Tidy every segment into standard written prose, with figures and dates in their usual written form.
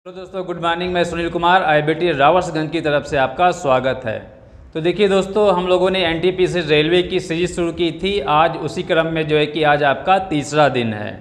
तो दोस्तों good morning. मैं सुनील कुमार आईआईटी रावर्सगंज की तरफ से आपका स्वागत है। तो देखिए दोस्तों, हम लोगों ने एनटीपीसी रेलवे की सीरीज शुरू की थी। आज उसी क्रम में जो है कि आज आपका तीसरा दिन है।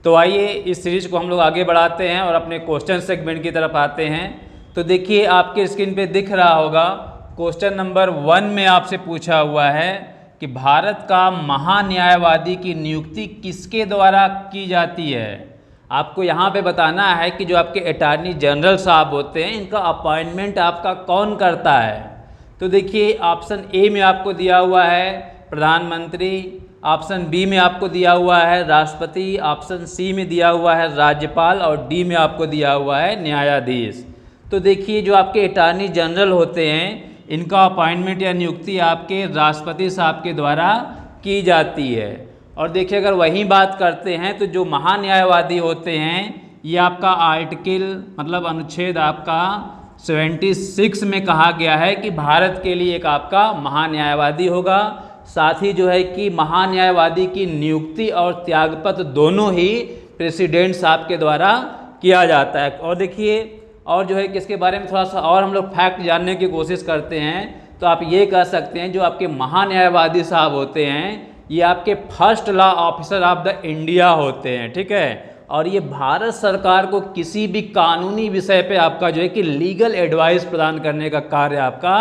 तो आइए इस सीरीज को हम लोग आगे बढ़ाते हैं और अपने क्वेश्चन सेगमेंट की तरफ आते हैं। तो देखिए आपके स्क्रीन पे दिख रहा होगा, क्वेश्चन नंबर 1 में आपसे पूछा हुआ है कि भारत का महान्यायवादी की नियुक्ति किसके द्वारा की जाती है। आपको यहाँ पे बताना है कि जो आपके अटॉर्नी जनरल साहब होते हैं, इनका अपॉइंटमेंट आपका कौन करता है। तो देखिए ऑप्शन ए में आपको दिया हुआ है प्रधानमंत्री, ऑप्शन बी में आपको दिया हुआ है राष्ट्रपति, ऑप्शन सी में दिया हुआ है राज्यपाल और डी में आपको दिया हुआ है न्यायाधीश। तो देखिए जो आपके अटॉर्नी जनरल होते हैं, इनका अपॉइंटमेंट या नियुक्ति आपके राष्ट्रपति साहब के द्वारा की जाती है। और देखिए अगर वही बात करते हैं तो जो महान्यायवादी होते हैं, ये आपका आर्टिकल मतलब अनुच्छेद आपका 76 में कहा गया है कि भारत के लिए एक आपका महान्यायवादी होगा। साथ ही जो है कि महान्यायवादी की नियुक्ति और त्यागपत्र दोनों ही प्रेसिडेंट साहब के द्वारा किया जाता है। और देखिए और जो है कि इसके बारे में थोड़ा सा और हम लोग फैक्ट जानने की कोशिश करते हैं तो आप ये कह सकते हैं जो आपके महान्यायवादी साहब होते हैं, ये आपके first law officer of the India होते हैं, ठीक है। और ये भारत सरकार को किसी भी कानूनी विषय पे आपका जो है कि लीगल एडवाइस प्रदान करने का कार्य आपका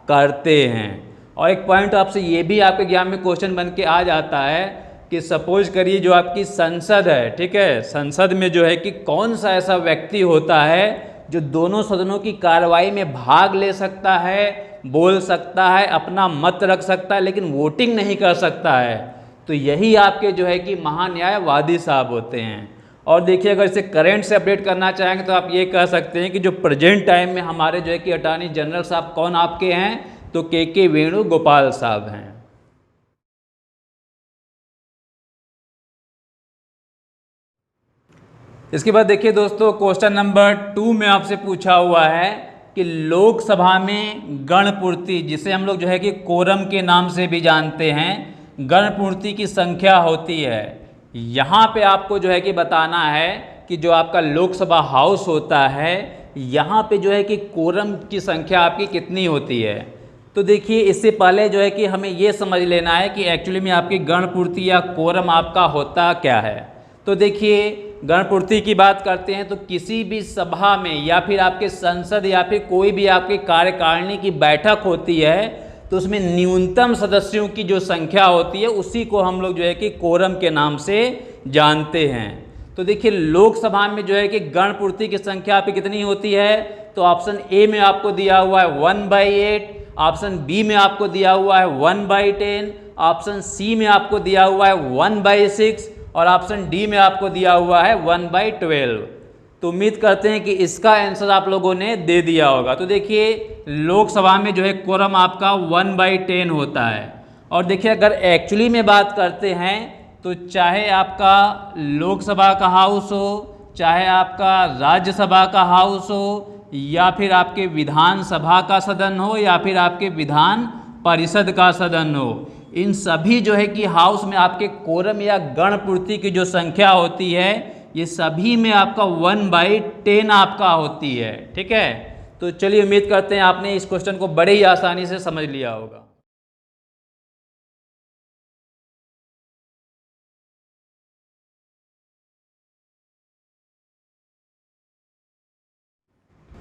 करते हैं। और एक पॉइंट आपसे ये भी आपके एग्जाम में क्वेश्चन बन के आ जाता है कि सपोज करिए जो आपकी संसद है, ठीक है, संसद में जो है कि कौन सा ऐसा व्यक्ति होता है जो दोनों सदनों की कार्रवाई में भाग ले सकता है, बोल सकता है, अपना मत रख सकता है, लेकिन वोटिंग नहीं कर सकता है। तो यही आपके जो है कि महान्यायवादी साहब होते हैं। और देखिए अगर इसे करंट से अपडेट करना चाहेंगे तो आप ये कह सकते हैं कि जो प्रेजेंट टाइम में हमारे जो है कि अटॉर्नी जनरल साहब कौन आपके हैं, तो के वेणुगोपाल साहब हैं। इसके बाद देखिए दोस्तों, क्वेश्चन नंबर 2 में आपसे पूछा हुआ है कि लोकसभा में गणपूर्ति, जिसे हम लोग जो है कि कोरम के नाम से भी जानते हैं, गणपूर्ति की संख्या होती है। यहाँ पे आपको जो है कि बताना है कि जो आपका लोकसभा हाउस होता है, यहाँ पे जो है कि कोरम की संख्या आपकी कितनी होती है। तो देखिए इससे पहले जो है कि हमें ये समझ लेना है कि एक्चुअली में आपकी गणपूर्ति या कोरम आपका होता क्या है। तो देखिए गणपूर्ति की बात करते हैं तो किसी भी सभा में या फिर आपके संसद या फिर कोई भी आपके कार्यकारिणी की बैठक होती है तो उसमें न्यूनतम सदस्यों की जो संख्या होती है उसी को हम लोग जो है कि कोरम के नाम से जानते हैं। तो देखिए लोकसभा में जो है कि गणपूर्ति की संख्या आपकी कितनी होती है, तो ऑप्शन ए में आपको दिया हुआ है 1/8, ऑप्शन बी में आपको दिया हुआ है 1/10, ऑप्शन सी में आपको दिया हुआ है 1/6 और ऑप्शन डी में आपको दिया हुआ है 1/12। तो उम्मीद करते हैं कि इसका आंसर आप लोगों ने दे दिया होगा। तो देखिए लोकसभा में जो है कोरम आपका 1/10 होता है। और देखिए अगर एक्चुअली में बात करते हैं तो चाहे आपका लोकसभा का हाउस हो, चाहे आपका राज्यसभा का हाउस हो, या फिर आपके विधानसभा का सदन हो, या फिर आपके विधान परिषद का सदन हो, इन सभी जो है कि हाउस में आपके कोरम या गणपूर्ति की जो संख्या होती है ये सभी में आपका 1/10 आपका होती है, ठीक है। तो चलिए उम्मीद करते हैं आपने इस क्वेश्चन को बड़े ही आसानी से समझ लिया होगा।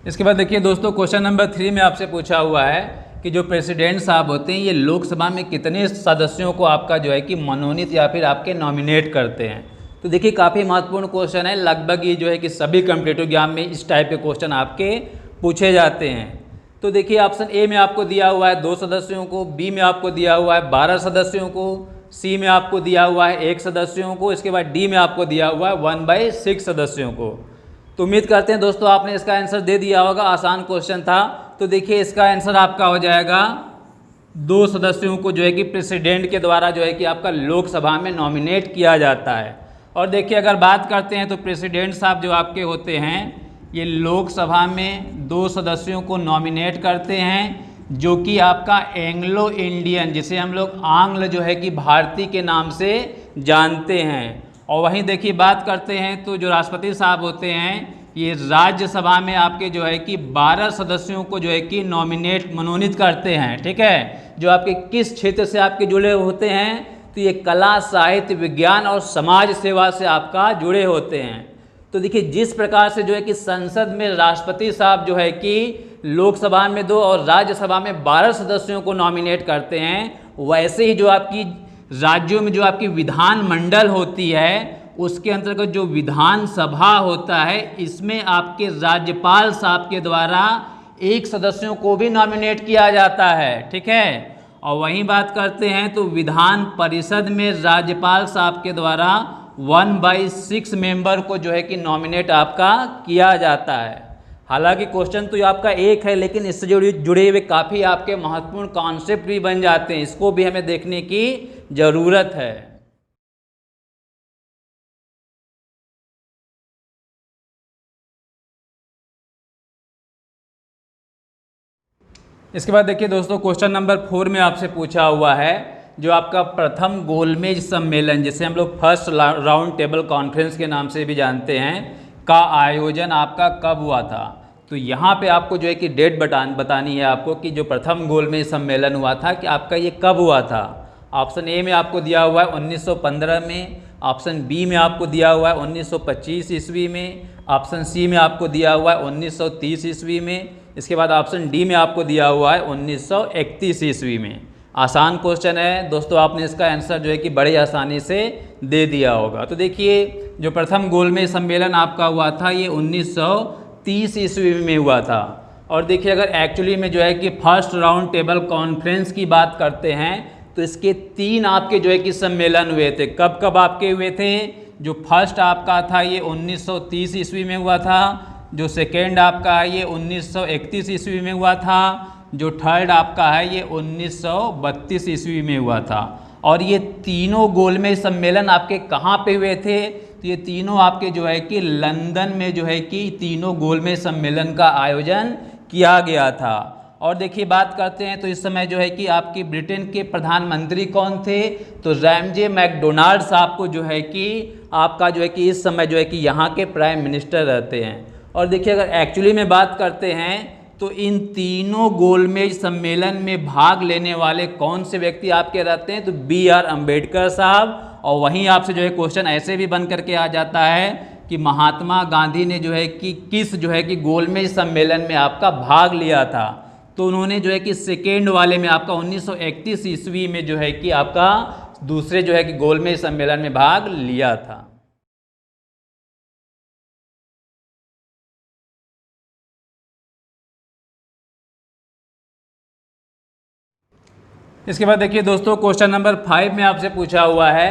इसके बाद देखिए दोस्तों, क्वेश्चन नंबर 3 में आपसे पूछा हुआ है कि जो प्रेसिडेंट साहब होते हैं ये लोकसभा में कितने सदस्यों को आपका जो है कि मनोनीत या फिर आपके नॉमिनेट करते हैं। तो देखिए काफ़ी महत्वपूर्ण क्वेश्चन है, लगभग ये जो है कि सभी कॉम्पिटिटिव एग्जाम में इस टाइप के क्वेश्चन आपके पूछे जाते हैं। तो देखिए ऑप्शन ए में आपको दिया हुआ है 2 सदस्यों को, बी में आपको दिया हुआ है 12 सदस्यों को, सी में आपको दिया हुआ है 1 सदस्यों को, इसके बाद डी में आपको दिया हुआ है 1/6 सदस्यों को। तो उम्मीद करते हैं दोस्तों आपने इसका आंसर दे दिया होगा, आसान क्वेश्चन था। तो देखिए इसका आंसर आपका हो जाएगा 2 सदस्यों को जो है कि प्रेसिडेंट के द्वारा जो है कि आपका लोकसभा में नॉमिनेट किया जाता है। और देखिए अगर बात करते हैं तो प्रेसिडेंट साहब जो आपके होते हैं ये लोकसभा में 2 सदस्यों को नॉमिनेट करते हैं, जो कि आपका एंग्लो इंडियन, जिसे हम लोग आंग्ल जो है कि भारतीय के नाम से जानते हैं। और वहीं देखिए बात करते हैं तो जो राष्ट्रपति साहब होते हैं ये राज्यसभा में आपके जो है कि 12 सदस्यों को जो है कि मनोनीत करते हैं। ठीक है, जो आपके किस क्षेत्र से आपके जुड़े होते हैं, तो ये कला, साहित्य, विज्ञान और समाज सेवा से आपका जुड़े होते हैं। तो देखिए, जिस प्रकार से जो है कि संसद में राष्ट्रपति साहब जो है कि लोकसभा में 2 और राज्यसभा में 12 सदस्यों को नॉमिनेट करते हैं, वैसे ही जो आपकी राज्यों में जो आपकी विधान मंडल होती है, उसके अंतर्गत जो विधान सभा होता है, इसमें आपके राज्यपाल साहब के द्वारा 1 सदस्यों को भी नॉमिनेट किया जाता है। ठीक है, और वहीं बात करते हैं तो विधान परिषद में राज्यपाल साहब के द्वारा 1/6 मेंबर को जो है कि नॉमिनेट आपका किया जाता है। हालांकि क्वेश्चन तो आपका एक है, लेकिन इससे जुड़े हुए काफ़ी आपके महत्वपूर्ण कॉन्सेप्ट भी बन जाते हैं, इसको भी हमें देखने की ज़रूरत है। इसके बाद देखिए दोस्तों, क्वेश्चन नंबर 4 में आपसे पूछा हुआ है, जो आपका प्रथम गोलमेज सम्मेलन, जिसे हम लोग फर्स्ट राउंड टेबल कॉन्फ्रेंस के नाम से भी जानते हैं, का आयोजन आपका कब हुआ था। तो यहाँ पे आपको जो है कि डेट बतानी है आपको कि जो प्रथम गोलमेज सम्मेलन हुआ था कि आपका ये कब हुआ था। ऑप्शन ए में आपको दिया हुआ है 1915 में, ऑप्शन बी में आपको दिया हुआ है 1925 ईस्वी में, ऑप्शन सी में आपको दिया हुआ है 1930 ईस्वी में, इसके बाद ऑप्शन डी में आपको दिया हुआ है 1931 ईस्वी में। आसान क्वेश्चन है दोस्तों, आपने इसका आंसर जो है कि बड़ी आसानी से दे दिया होगा। तो देखिए, जो प्रथम गोलमेज सम्मेलन आपका हुआ था ये 1930 ईस्वी में हुआ था। और देखिए, अगर एक्चुअली में जो है कि फर्स्ट राउंड टेबल कॉन्फ्रेंस की बात करते हैं तो इसके 3 आपके जो है कि सम्मेलन हुए थे। कब कब आपके हुए थे? जो फर्स्ट आपका था ये 1930 ईस्वी में हुआ था, जो सेकेंड आपका है ये 1931 ईस्वी में हुआ था, जो थर्ड आपका है ये 1932 ईस्वी में हुआ था। और ये तीनों गोलमेज सम्मेलन आपके कहाँ पे हुए थे? तो ये तीनों आपके जो है कि लंदन में जो है कि तीनों गोलमेज सम्मेलन का आयोजन किया गया था। और देखिए, बात करते हैं तो इस समय जो है कि आपकी ब्रिटेन के प्रधानमंत्री कौन थे? तो रैमजे मैकडोनाल्ड साहब को जो है कि आपका जो है कि इस समय जो है कि यहाँ के प्राइम मिनिस्टर रहते हैं। और देखिए, अगर एक्चुअली में बात करते हैं तो इन तीनों गोलमेज सम्मेलन में भाग लेने वाले कौन से व्यक्ति आपके रहते हैं? तो BR अम्बेडकर साहब। और वहीं आपसे जो है क्वेश्चन ऐसे भी बन करके आ जाता है कि महात्मा गांधी ने जो है कि किस जो है कि गोलमेज सम्मेलन में आपका भाग लिया था? तो उन्होंने जो है कि सेकेंड वाले में आपका 1931 ईस्वी में जो है कि आपका दूसरे जो है कि गोलमेज सम्मेलन में भाग लिया था। इसके बाद देखिए दोस्तों, क्वेश्चन नंबर 5 में आपसे पूछा हुआ है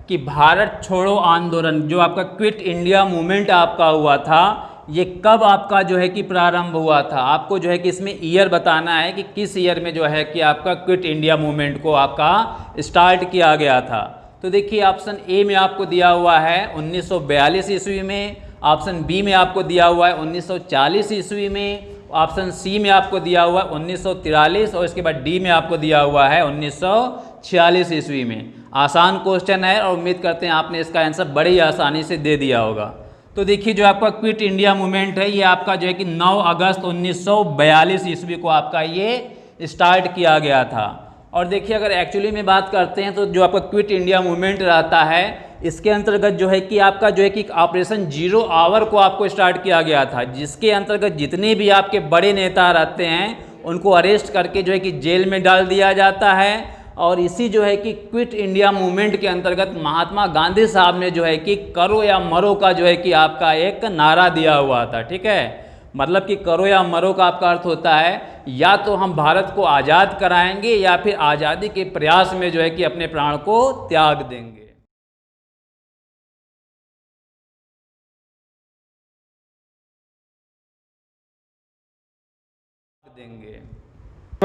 कि भारत छोड़ो आंदोलन, जो आपका क्विट इंडिया मूवमेंट आपका हुआ था, ये कब आपका जो है कि प्रारंभ हुआ था? आपको जो है कि इसमें ईयर बताना है कि किस ईयर में जो है कि आपका क्विट इंडिया मूवमेंट को आपका स्टार्ट किया गया था। तो देखिए, ऑप्शन ए में आपको दिया हुआ है 1942 ईस्वी में, ऑप्शन बी में आपको दिया हुआ है 1940 ईस्वी में, ऑप्शन सी में आपको दिया हुआ है 1943 और इसके बाद डी में आपको दिया हुआ है 1946 ईस्वी में। आसान क्वेश्चन है और उम्मीद करते हैं आपने इसका आंसर बड़ी आसानी से दे दिया होगा। तो देखिए, जो आपका क्विट इंडिया मूवमेंट है ये आपका जो है कि 9 अगस्त 1942 ईस्वी को आपका ये स्टार्ट किया गया था। और देखिए, अगर एक्चुअली में बात करते हैं तो जो आपका क्विट इंडिया मूवमेंट रहता है, इसके अंतर्गत जो है कि आपका जो है कि ऑपरेशन 0 आवर को आपको स्टार्ट किया गया था, जिसके अंतर्गत जितने भी आपके बड़े नेता रहते हैं उनको अरेस्ट करके जो है कि जेल में डाल दिया जाता है। और इसी जो है कि क्विट इंडिया मूवमेंट के अंतर्गत महात्मा गांधी साहब ने जो है कि करो या मरो का जो है कि आपका एक नारा दिया हुआ था। ठीक है, मतलब कि करो या मरो का आपका अर्थ होता है या तो हम भारत को आज़ाद कराएंगे या फिर आज़ादी के प्रयास में जो है कि अपने प्राण को त्याग देंगे।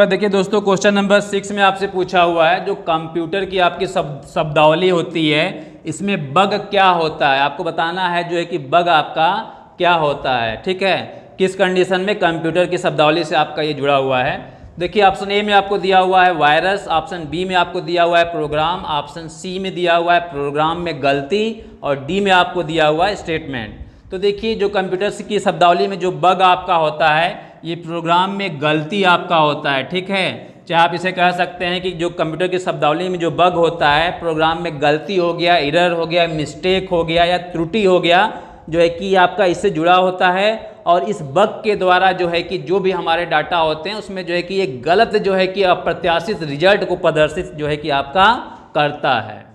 देखिए दोस्तों, क्वेश्चन नंबर 6 में आपसे पूछा हुआ है, जो कंप्यूटर की आपकी शब्दावली होती है, इसमें बग क्या होता है? आपको बताना है जो है कि बग आपका क्या होता है। ठीक है, किस कंडीशन में कंप्यूटर की शब्दावली से आपका ये जुड़ा हुआ है। देखिए, ऑप्शन ए में आपको दिया हुआ है वायरस, ऑप्शन बी में आपको दिया हुआ है प्रोग्राम, ऑप्शन सी में दिया हुआ है प्रोग्राम में गलती और डी में आपको दिया हुआ है स्टेटमेंट। तो देखिए जो कंप्यूटर की शब्दावली में जो बग आपका होता है, ये प्रोग्राम में गलती आपका होता है, ठीक है। चाहे आप इसे कह सकते हैं कि जो कंप्यूटर की शब्दावली में जो बग होता है, प्रोग्राम में गलती हो गया, एरर हो गया, मिस्टेक हो गया या त्रुटि हो गया, जो है कि आपका इससे जुड़ा होता है। और इस बग के द्वारा जो है कि जो भी हमारे डाटा होते हैं उसमें जो है कि ये गलत जो है कि अप्रत्याशित रिजल्ट को प्रदर्शित जो है कि आपका करता है।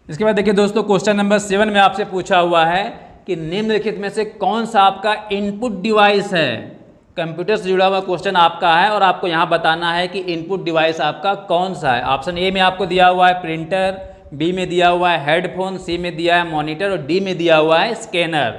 इसके बाद देखिए दोस्तों, क्वेश्चन नंबर 7 में आपसे पूछा हुआ है कि निम्नलिखित में से कौन सा आपका इनपुट डिवाइस है। कंप्यूटर से जुड़ा हुआ क्वेश्चन आपका है और आपको यहाँ बताना है कि इनपुट डिवाइस आपका कौन सा है। ऑप्शन ए में आपको दिया हुआ है प्रिंटर, बी में दिया हुआ है हेडफोन, सी में दिया है मॉनिटर और डी में दिया हुआ है स्कैनर।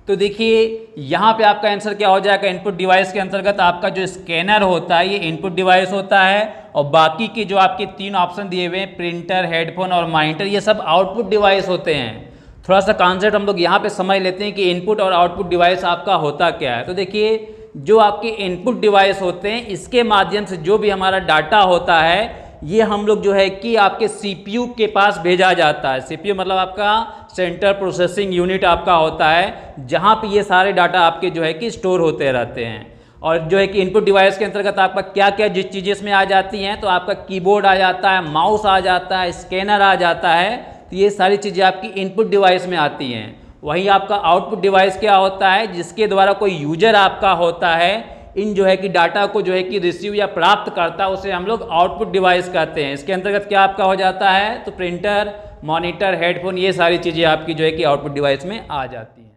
तो देखिए यहाँ पे आपका आंसर क्या हो जाएगा। इनपुट डिवाइस के अंतर्गत आपका जो स्कैनर होता है ये इनपुट डिवाइस होता है और बाकी के जो आपके 3 ऑप्शन दिए हुए हैं प्रिंटर, हेडफोन और मॉनिटर, ये सब आउटपुट डिवाइस होते हैं। थोड़ा सा कॉन्सेप्ट हम लोग यहाँ पे समझ लेते हैं कि इनपुट और आउटपुट डिवाइस आपका होता क्या है। तो देखिए जो आपके इनपुट डिवाइस होते हैं इसके माध्यम से जो भी हमारा डाटा होता है ये हम लोग जो है कि आपके सीपीयू के पास भेजा जाता है। सीपीयू मतलब आपका सेंटर प्रोसेसिंग यूनिट आपका होता है, जहाँ पे ये सारे डाटा आपके जो है कि स्टोर होते रहते हैं। और जो है कि इनपुट डिवाइस के अंतर्गत आपका क्या क्या जिस चीज़ें इसमें आ जाती हैं, तो आपका कीबोर्ड आ जाता है, माउस आ जाता है, स्कैनर आ जाता है। तो ये सारी चीज़ें आपकी इनपुट डिवाइस में आती हैं। वहीं आपका आउटपुट डिवाइस क्या होता है, जिसके द्वारा कोई यूजर आपका होता है इन जो है कि डाटा को जो है कि रिसीव या प्राप्त करता है, उसे हम लोग आउटपुट डिवाइस कहते हैं। इसके अंतर्गत क्या आपका हो जाता है, तो प्रिंटर, मॉनिटर, हेडफोन, ये सारी चीज़ें आपकी जो है कि आउटपुट डिवाइस में आ जाती हैं।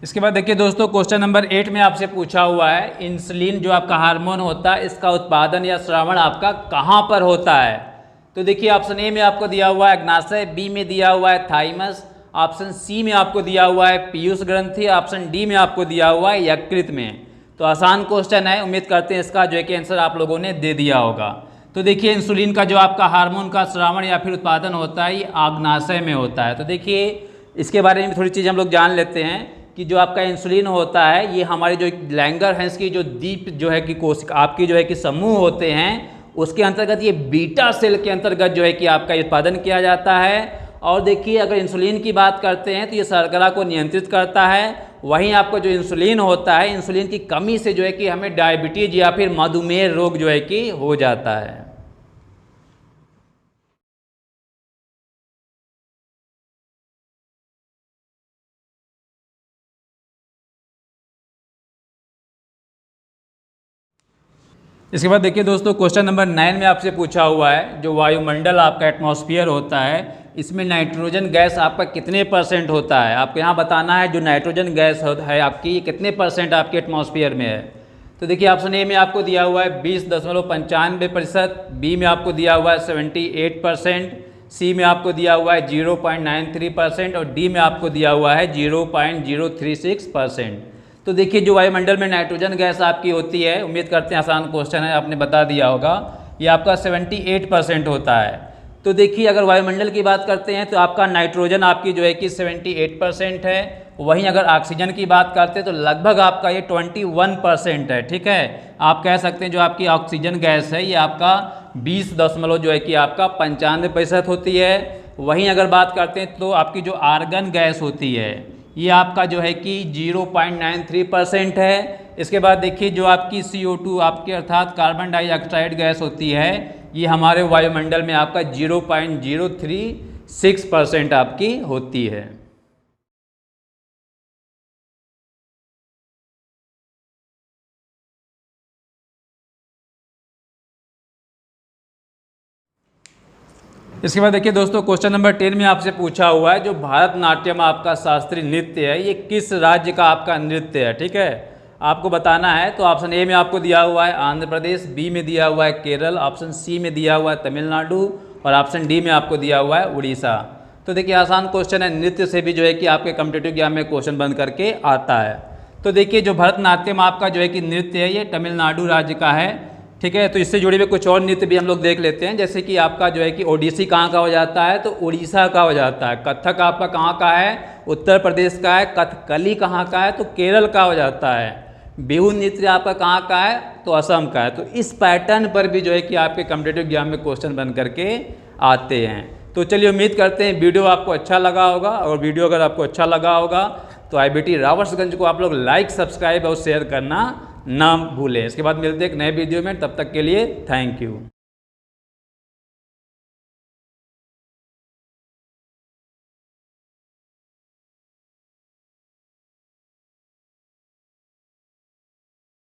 इसके बाद देखिए दोस्तों, क्वेश्चन नंबर 8 में आपसे पूछा हुआ है इंसुलिन जो आपका हार्मोन होता है इसका उत्पादन या श्रावण आपका कहाँ पर होता है। तो देखिए ऑप्शन ए में आपको दिया हुआ है अग्नाशय, बी में दिया हुआ है थाइमस, ऑप्शन सी में आपको दिया हुआ है पीयूष ग्रंथि, ऑप्शन डी में आपको दिया हुआ है यकृत में। तो आसान क्वेश्चन है, उम्मीद करते हैं इसका जो है कि आंसर आप लोगों ने दे दिया होगा। तो देखिए इंसुलिन का जो आपका हार्मोन का श्रावण या फिर उत्पादन होता है ये आग्नाशय में होता है। तो देखिए इसके बारे में थोड़ी चीज़ हम लोग जान लेते हैं कि जो आपका इंसुलिन होता है ये हमारे जो लैंगर हैं इसकी जो दीप जो है कि कोशिका आपकी जो है कि समूह होते हैं उसके अंतर्गत ये बीटा सेल के अंतर्गत जो है कि आपका उत्पादन किया जाता है। और देखिए अगर इंसुलिन की बात करते हैं तो ये शर्करा को नियंत्रित करता है। वहीं आपका जो इंसुलिन होता है, इंसुलिन की कमी से जो है कि हमें डायबिटीज या फिर मधुमेह रोग जो है कि हो जाता है। इसके बाद देखिए दोस्तों, क्वेश्चन नंबर 9 में आपसे पूछा हुआ है जो वायुमंडल आपका एटमॉस्फेयर होता है इसमें नाइट्रोजन गैस आपका कितने परसेंट होता है। आपको यहाँ बताना है जो नाइट्रोजन गैस है आपकी कितने परसेंट आपके एटमॉस्फेयर में है। तो देखिए ऑप्शन ए में आपको दिया हुआ है 20.95%, बी में आपको दिया हुआ है 78%, सी में आपको दिया हुआ है 0.93% और डी में आपको दिया हुआ है 0.036%। तो देखिए जो वायुमंडल में नाइट्रोजन गैस आपकी होती है, उम्मीद करते हैं आसान क्वेश्चन है आपने बता दिया होगा, ये आपका 78% होता है। तो देखिए अगर वायुमंडल की बात करते हैं तो आपका नाइट्रोजन आपकी जो है कि 78% है। वहीं अगर ऑक्सीजन की बात करते हैं तो लगभग आपका ये 21% है। ठीक है, आप कह सकते हैं जो आपकी ऑक्सीजन गैस है ये आपका 20 दशमलव जो है कि आपका 95% होती है। वहीं अगर बात करते हैं तो आपकी जो आर्गन गैस होती है ये आपका जो है कि 0.93% है। इसके बाद देखिए जो आपकी CO2 आपके अर्थात कार्बन डाइऑक्साइड गैस होती है ये हमारे वायुमंडल में आपका 0.036% आपकी होती है। इसके बाद देखिए दोस्तों, क्वेश्चन नंबर 10 में आपसे पूछा हुआ है जो भारतनाट्यम आपका शास्त्रीय नृत्य है ये किस राज्य का आपका नृत्य है। ठीक है, आपको बताना है। तो ऑप्शन ए में आपको दिया हुआ है आंध्र प्रदेश, बी में दिया हुआ है केरल, ऑप्शन सी में दिया हुआ है तमिलनाडु और ऑप्शन डी में आपको दिया हुआ है उड़ीसा। तो देखिए आसान क्वेश्चन है, नृत्य से भी जो है कि आपके कॉम्पिटिटिव एग्जाम में क्वेश्चन बन करके आता है। तो देखिए जो भरतनाट्यम आपका जो है कि नृत्य है ये तमिलनाडु राज्य का है। ठीक है। तो इससे जुड़े हुए कुछ और नृत्य भी हम लोग देख लेते हैं, जैसे कि आपका जो है कि ओडिसी कहाँ का हो जाता है, तो उड़ीसा का हो जाता है। कथक आपका कहाँ का है, उत्तर प्रदेश का है। कथकली कहाँ का है, तो केरल का हो जाता है। बिहू नृत्य आपका कहाँ का है, तो असम का है। तो इस पैटर्न पर भी जो है कि आपके कॉम्पिटिटिव एग्जाम में क्वेश्चन बन करके आते हैं। तो चलिए उम्मीद करते हैं वीडियो आपको अच्छा लगा होगा, और वीडियो अगर आपको अच्छा लगा होगा तो IBT रावर्सगंज को आप लोग लाइक, सब्सक्राइब और शेयर करना ना भूलें। इसके बाद मिलते हैं एक नए वीडियो में, तब तक के लिए थैंक यू।